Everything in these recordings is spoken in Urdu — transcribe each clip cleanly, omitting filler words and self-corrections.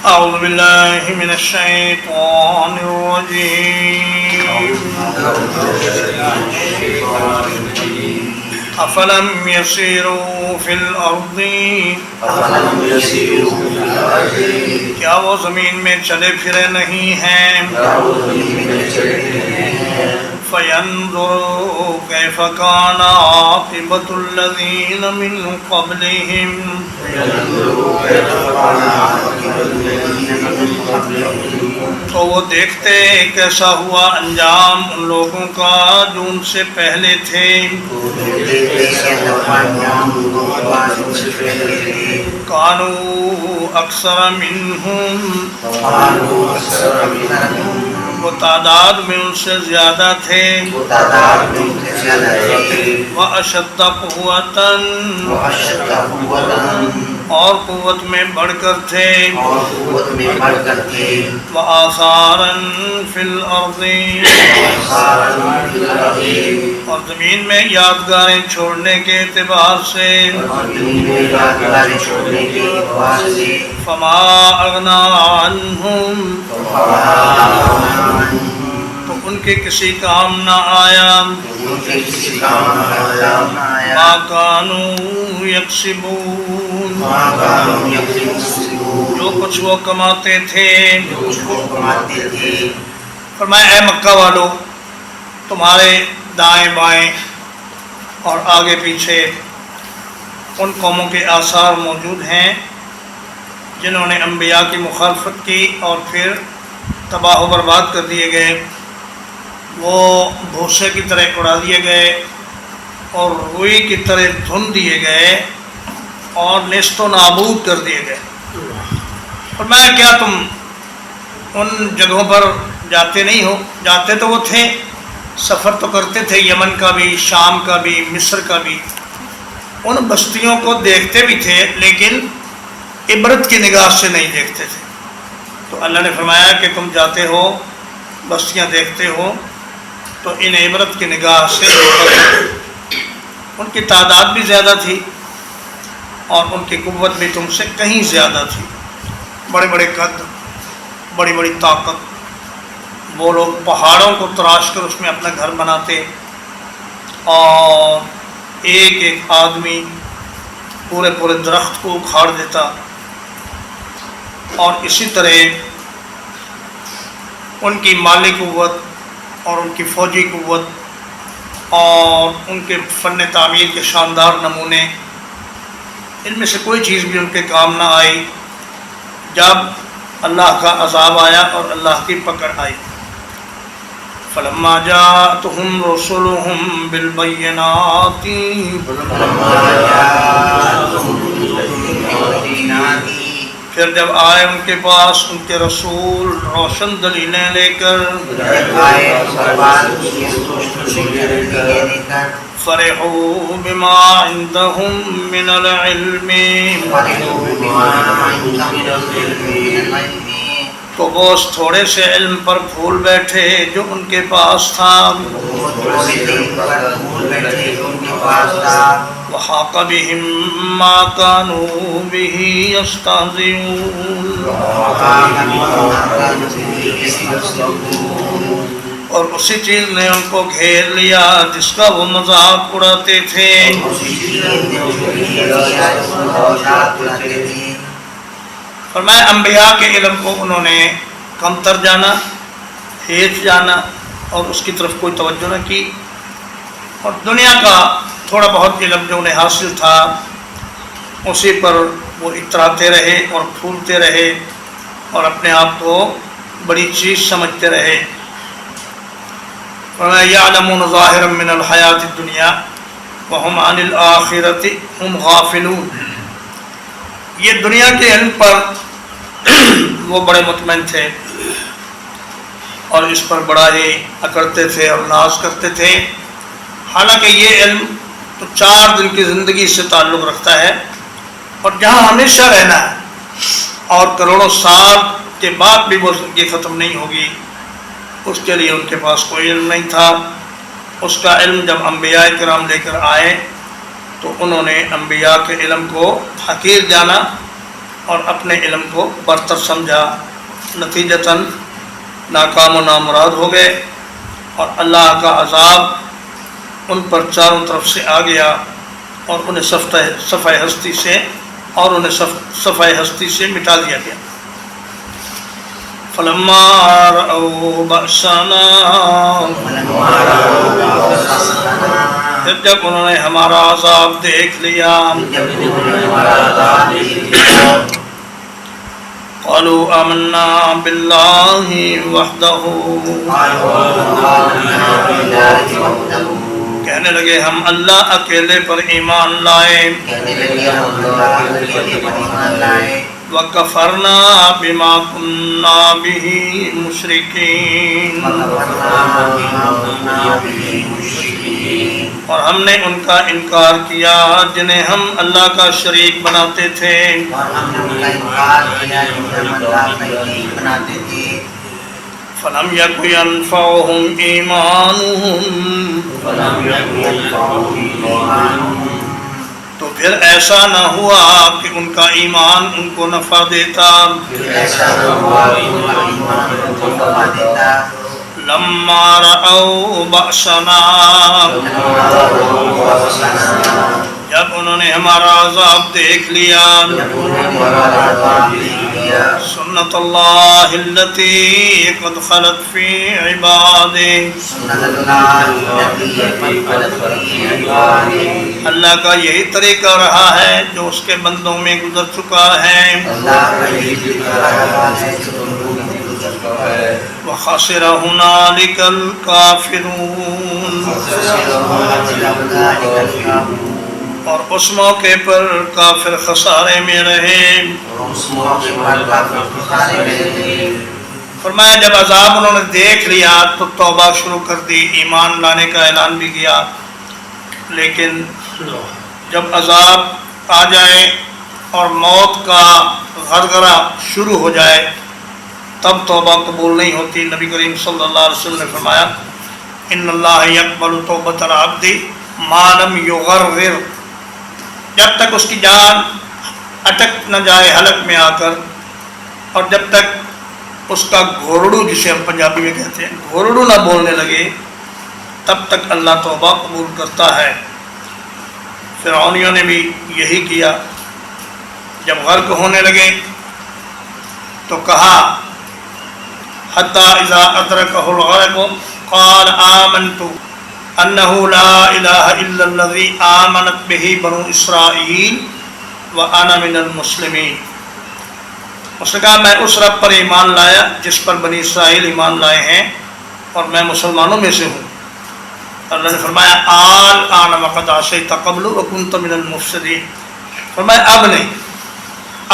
أعوذ بالله من الشيطان الرجيم أفلم يسيروا في الأرض کیا وہ زمین میں چلے پھرے نہیں ہیں فَيَنْظُرُوا كَيْفَ كَانَ عَاقِبَةُ الَّذِينَ مِنْ قَبْلِهِمْ تو وہ دیکھتے کیسا ہوا انجام ان لوگوں کا جو ان سے پہلے تھے كَانُوا أَكْثَرَ مِنْهُمْ وہ تعداد میں ان سے زیادہ تھے وَأَشَدَّ قُوَّةً اور قوت میں بڑھ کر تھے وَآثَارًا فِي الْأَرْضِ اور زمین میں یادگاریں چھوڑنے کے اعتبار سے فَمَا أَغْنَى عَنْهُمْ تو ان کے کسی کام نہ آیا مَا كَانُوا يَكْسِبُونَ جو کچھ وہ کماتے تھے فرمایا اے مکہ والو تمہارے دائیں بائیں اور آگے پیچھے ان قوموں کے آثار موجود ہیں جنہوں نے انبیاء کی مخالفت کی اور پھر تباہ و برباد کر دیے گئے وہ بھوسے کی طرح اڑا دیے گئے اور روئی کی طرح دھن دیے گئے اور نیست و نابود کر دیے گئے فرمایا کیا تم ان جگہوں پر جاتے نہیں ہو جاتے تو وہ تھے سفر تو کرتے تھے یمن کا بھی شام کا بھی مصر کا بھی ان بستیوں کو دیکھتے بھی تھے لیکن عبرت کی نگاہ سے نہیں دیکھتے تھے تو اللہ نے فرمایا کہ تم جاتے ہو بستیاں دیکھتے ہو تو ان عبرت کی نگاہ سے ان کی تعداد بھی زیادہ تھی اور ان کی قوت بھی تم سے کہیں زیادہ تھی بڑے بڑے قد بڑی بڑی طاقت وہ لوگ پہاڑوں کو تراش کر اس میں اپنا گھر بناتے اور ایک ایک آدمی پورے پورے درخت کو اکھاڑ دیتا اور اسی طرح ان کی مالی قوت اور ان کی فوجی قوت اور ان کے فن تعمیر کے شاندار نمونے ان میں سے کوئی چیز بھی ان کے کام نہ آئی جب اللہ کا عذاب آیا اور اللہ کی پکڑ آئی فَلَمَّا جَاءَتْهُمْ رُسُلُهُمْ بِالْبَيِّنَاتِ پھر جب آئے ان کے پاس ان کے رسول روشن دلیلیں لے کر فَرِحُوا بِمَا عِندَهُمْ مِنَ الْعِلْمِ تو وہ اس تھوڑے سے علم پر پھول بیٹھے جو ان کے پاس تھا وَحَاقَ بِهِمْ مَا كَانُوا بِهِ يَسْتَهْزِئُونَ اور اسی چیز نے ان کو گھیر لیا جس کا وہ مذاق اڑاتے تھے فرمایا انبیاء کے علم کو انہوں نے کمتر جانا ہیچ جانا اور اس کی طرف کوئی توجہ نہ کی اور دنیا کا تھوڑا بہت علم جو انہیں حاصل تھا اسی پر وہ اتراتے رہے اور پھولتے رہے اور اپنے آپ کو بڑی چیز سمجھتے رہے فرمایا یعلمون ظاہرا من الحیات الدنیا وهم عن الآخرۃ هم غافلون یہ دنیا کے علم پر وہ بڑے مطمئن تھے اور اس پر بڑا ہی اکڑتے تھے اور ناز کرتے تھے حالانکہ یہ علم تو 4 دن کی زندگی سے تعلق رکھتا ہے اور جہاں ہمیشہ رہنا ہے اور کروڑوں سال کے بعد بھی وہ زندگی ختم نہیں ہوگی اس کے لیے ان کے پاس کوئی علم نہیں تھا اس کا علم جب انبیاء کرام لے کر آئے تو انہوں نے انبیاء کے علم کو حقیر جانا اور اپنے علم کو برتر سمجھا، نتیجتاً ناکام و نامراد ہو گئے، اور اللہ کا عذاب ان پر چاروں طرف سے آ گیا اور انہیں صفحہ ہستی سے مٹا دیا گیا۔ فلما رأوا بأسنا، پھر جب انہوں نے ہمارا عذاب دیکھ لیا، قالوا آمنا باللہ وحدہ، کہنے لگے ہم اللہ اکیلے پر ایمان لائے، وَكَفَرْنَا بِمَا كُنَّا بِهِ مُشْرِكِينَ، اور ہم نے ان کا انکار کیا جنہیں ہم اللہ کا شریک بناتے تھے۔ فَلَمْ يَكُ يَنْفَعُهُمْ إِيمَانُهُمْ، تو پھر ایسا نہ ہوا کہ ان کا ایمان ان کو نفع دیتا، لما رأوا بأسنا، جب انہوں نے ہمارا عذاب دیکھ لیا، سنت اللہ التی قد خلت فی عبادہ، اللہ کا یہی طریقہ رہا ہے جو اس کے بندوں میں گزر چکا ہے، وَخَسِرَ هُنَالِكَ الْكَافِرُونَ، اور اس موقع پر کافر خسارے میں رہے۔ فرمایا جب عذاب انہوں نے دیکھ لیا تو توبہ شروع کر دی، ایمان لانے کا اعلان بھی کیا، لیکن جب عذاب آ جائے اور موت کا غرغرہ شروع ہو جائے تب توبہ قبول نہیں ہوتی۔ نبی کریم صلی اللہ علیہ وسلم نے فرمایا ان اللہ یقبل توبۃ العبد ما لم یغرغر، جب تک اس کی جان اٹک نہ جائے حلق میں آ کر، اور جب تک اس کا گھورڑو، جسے ہم پنجابی میں کہتے ہیں، گھورڑو نہ بولنے لگے، تب تک اللہ توبہ قبول کرتا ہے۔ فرعونیوں نے بھی یہی کیا، جب غرق ہونے لگے تو کہا حتی اذا ادرکہ الغرق قال آمنت انہ لا الہ الا الذی آمنت بہ بنو اسرائیل وانا من المسلمین، اس نے کہا میں اس رب پر ایمان لایا جس پر بنی اسرائیل ایمان لائے ہیں اور میں مسلمانوں میں سے ہوں۔ اللہ نے فرمایا الآن وقد عصیت قبل وکنت من المفسدین، فرمایا اب نہیں،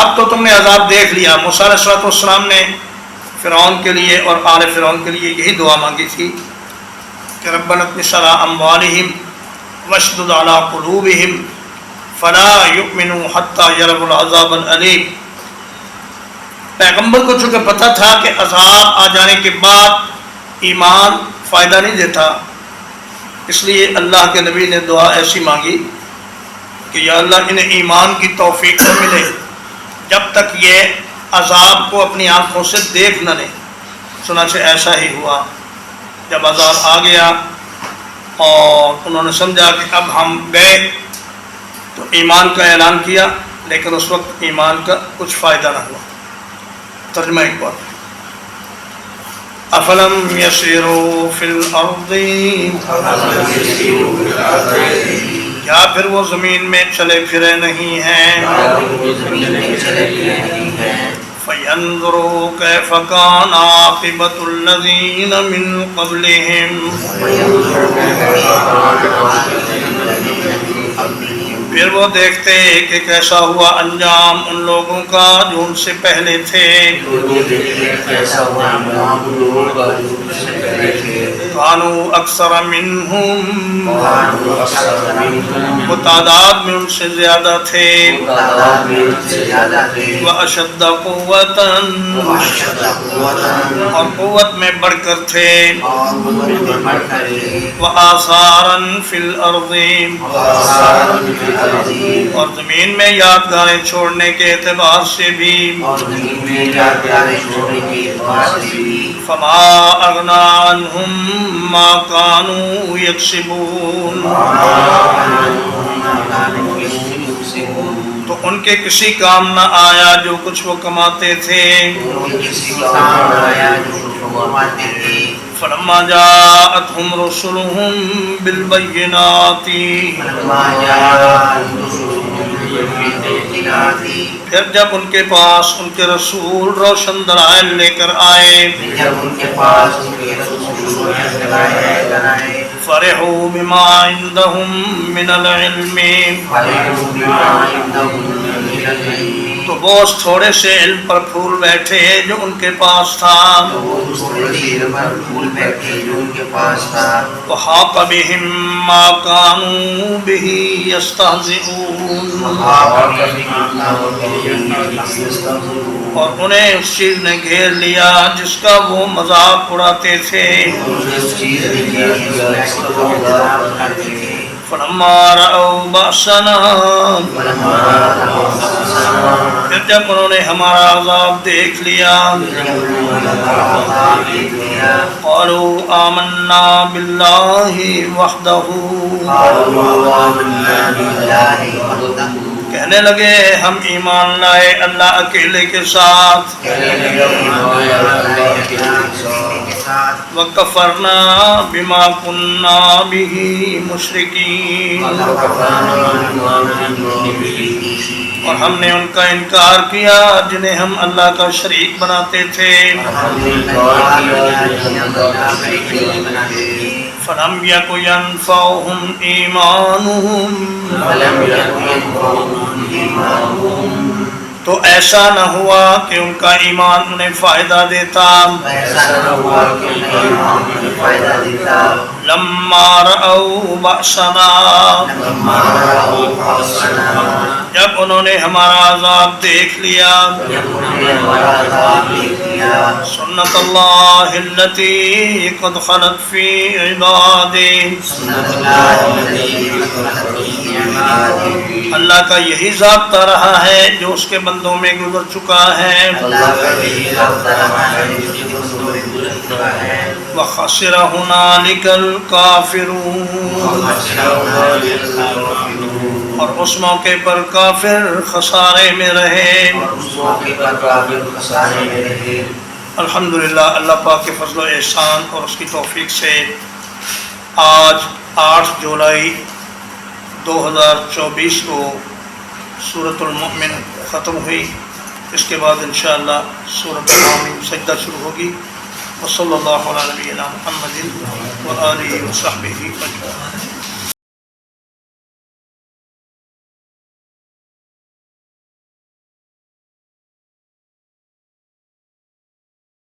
اب تو تم نے عذاب دیکھ لیا۔ موسیٰ علیہ السلام نے فرعون کے لیے اور آل فرعون کے لیے یہی دعا مانگی تھی کہ ربنا اطمس علی اموالہم واشدد علی قلوبہم فلا یؤمنوا حتی یروا العذاب العلیم۔ پیغمبر کو چونکہ پتہ تھا کہ عذاب آ جانے کے بعد ایمان فائدہ نہیں دیتا، اس لیے اللہ کے نبی نے دعا ایسی مانگی کہ یا اللہ انہیں ایمان کی توفیق نہ ملے جب تک یہ عذاب کو اپنی آنکھوں سے دیکھ نہ لیں۔ چنانچہ ایسا ہی ہوا، جب عذاب آ گیا اور انہوں نے سمجھا کہ اب ہم گئے تو ایمان کا اعلان کیا، لیکن اس وقت ایمان کا کچھ فائدہ نہ ہوا۔ ترجمہ ایک بار، افلم یسیروا فی الارض، کیا پھر وہ زمین میں چلے پھرے نہیں ہیں، فَيَنْظُرُوا كَيْفَ كَانَ عَاقِبَةُ الَّذِينَ مِنْ قَبْلِهِمْ، پھر وہ دیکھتے کہ کیسا ہوا انجام ان لوگوں کا جو ان سے پہلے تھے۔ کانوا اکثر منہم، وہ تعداد میں ان سے زیادہ تھے، واشد قوتا، اور قوت میں بڑھ کر تھے، وآثارا فی الارض، اور زمین میں یادگاریں چھوڑنے کے اعتبار سے بھی، فما اغنی عنہم ما کانوا یکسبون، تو ان کے کسی کام نہ آیا جو کچھ وہ کماتے تھے، فلما جاءتهم رسلهم بالبينات، پھر جب ان کے پاس ان کے رسول روشن دلائل لے کر آئے، فرحوا بما عندهم من العلم، تو بہت تھوڑے سے علم پر پھول بیٹھے جو ان کے پاس تھا، وحاق بهم ما كانوا به يستهزئون، اور انہیں اس چیز نے گھیر لیا جس کا وہ مذاق اڑاتے تھے، فلما رأوا بأسنا، پھر جب انہوں نے ہمارا عذاب دیکھ لیا، قالوا آمنا باللہ وحدہ، کہنے لگے ہم ایمان لائے اللہ اکیلے کے ساتھ، وَكَفَرْنَا بِمَا كُنَّا بِهِ مُشْرِكِينَ، اور ہم نے ان کا انکار کیا جنہیں ہم اللہ کا شریک بناتے تھے، فَلَمْ يَكُ يَنْفَعُهُمْ إِيمَانُهُمْ، تو ایسا نہ ہوا کہ ان کا ایمان انہیں فائدہ دیتا، لما رأوا بأسنا، جب انہوں نے ہمارا عذاب دیکھ لیا، سنت اللہ التي قد خلت فی عبادہ، اللہ کا یہی ضابطہ رہا ہے جو اس کے بندوں میں گزر چکا ہے، وَخَسِرَ هُنَالِكَ الْكَافِرُونَ، اور اس موقع پر کافر خسارے میں رہے۔ الحمدللہ، اللہ پاک کے فضل و احسان اور اس کی توفیق سے آج 8 جولائی 2024 کو سورۃ المؤمن ختم ہوئی، اس کے بعد انشاءاللہ سورۃ الحامیم سجدہ شروع ہوگی۔ وصلی اللہ علی نبینا محمد وآلہ وصحبہ اجمعین۔